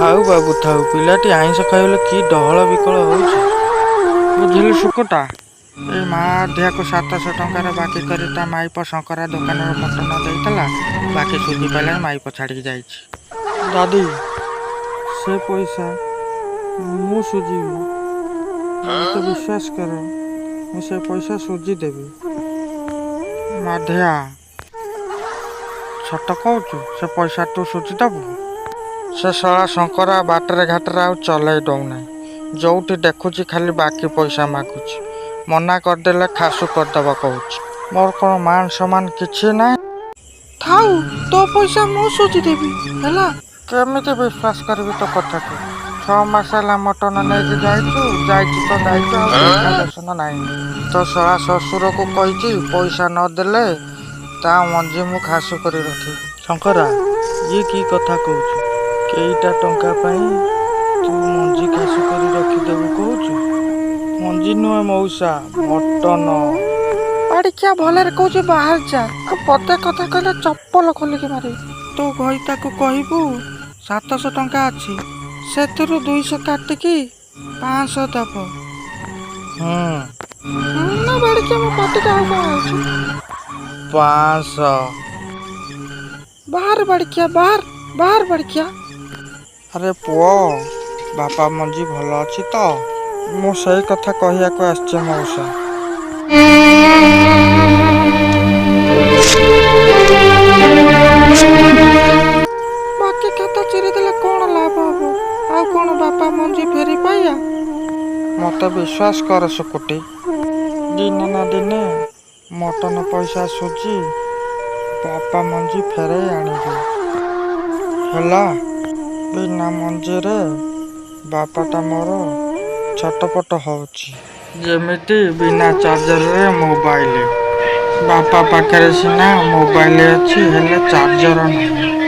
ଥାଉ ବାବୁ ଥାଉ, ପିଲାଟି ଆଇଁଷ ଖାଇଲେ କି ଡହଳ ବିକଳ ହଉଛି। ବୁଝିଲୁ ଶୁକୁଟା, ଏଇ ମା ଅଧିଆକୁ 700 ଟଙ୍କାର ବାକି କରି ତା ମାଇପ ଶଙ୍କରା ଦୋକାନର ମଟନ ଦେଇଥିଲା। ବାକି ସୁଝି ପାଇଲାନି, ମାଇପ ଛାଡ଼ିକି ଯାଇଛି। ଦାଦି, ସେ ପଇସା ମୁଁ ସୁଝିବି, ମୋତେ ବିଶ୍ୱାସ କର, ମୁଁ ସେ ପଇସା ସୁଝିଦେବି। ମାଧିଆ, ସତ କହୁଛୁ? ସେ ପଇସା ତୁ ସୁଝିଦେବୁ? ସେ ଶଳା ଶଙ୍କରା ବାଟରେ ଘାଟରେ ଆଉ ଚଲେଇ ଦଉନାହିଁ। ଯୋଉଠି ଦେଖୁଛି ଖାଲି ବାକି ପଇସା ମାଗୁଛି। ମନା କରିଦେଲେ ଖାସୁ କରିଦେବା କହୁଛି। ମୋର କ'ଣ ମାନ ସମ୍ମାନ କିଛି ନାହିଁ? ଥାଉ, ତୋ ପଇସା ମୁଁ ସୁଝିଦେବି ହେଲା। କେମିତି ବିଶ୍ୱାସ କରିବି ତୋ କଥାକୁ? 6 ମାସ ହେଲା ମଟନ ନେଇକି ଯାଇଛି ତ ଦାୟିତ୍ୱ, ଆଉ ଦେଖା ଦର୍ଶନ ନାହିଁ। ତୋ ଶଳା ଶ୍ୱଶୁରକୁ କହିଛି ପଇସା ନଦେଲେ ତା ମଞ୍ଜି ମୁଁ ଖାସୁ କରି ରଖିବି। ଶଙ୍କରା, ଇଏ କି କଥା କହୁଛୁ? କେଇଟା ଟଙ୍କା ପାଇଁ ତୁ ମଞ୍ଜି ଖାସୁ କରି ରଖିଦେବୁ କହୁଛୁ? ମଞ୍ଜି ନୁହେଁ ମଉସା, ମଟନ। ବାଡ଼ିଖିଆ ଭଲରେ କହୁଛି, ବାହାର ଯା। ଆଉ ପଦେ କଥା କହିଲେ ଚପଲ ଖୋଲିକି ମାରିବି। ତୋ ଘଇତାକୁ କହିବୁ 700 ଟଙ୍କା ଅଛି, ସେଥିରୁ 200 କାଟିକି 500 ଦେବ। ନା ବାଡ଼ିଖିଆ, ମୋ ପାଟିକି ଆଉ କ'ଣ ହେଉଛି? 500। ବାହାର ବାଡ଼ିଖିଆ, ବାହାର ବାଡ଼ିଖିଆ। ଆରେ ପୁଅ, ବାପା ମଞ୍ଜି ଭଲ ଅଛି ତ? ମୁଁ ସେଇ କଥା କହିବାକୁ ଆସିଛି ମଉସା। ବାକି ଖାତା ଚିରିଦେଲେ କ'ଣ ଲାଭ ହବ? ଆଉ କ'ଣ ବାପା ମଞ୍ଜି ଫେରି ପାଇବା? ମୋତେ ବିଶ୍ୱାସ କର ଶୁକୁଟି, ଦିନେ ନା ଦିନେ ମଟନ ପଇସା ସୁଝି ବାପା ମଞ୍ଜି ଫେରାଇ ଆଣିବି ହେଲା। ବିନା ମଞ୍ଜିରେ ବାପାଟା ମୋର ଛଟପଟ ହେଉଛି, ଯେମିତି ବିନା ଚାର୍ଜରରେ ମୋବାଇଲ। ବାପା ପାଖରେ ସିନା ମୋବାଇଲ ଅଛି, ହେଲେ ଚାର୍ଜର ନାହିଁ।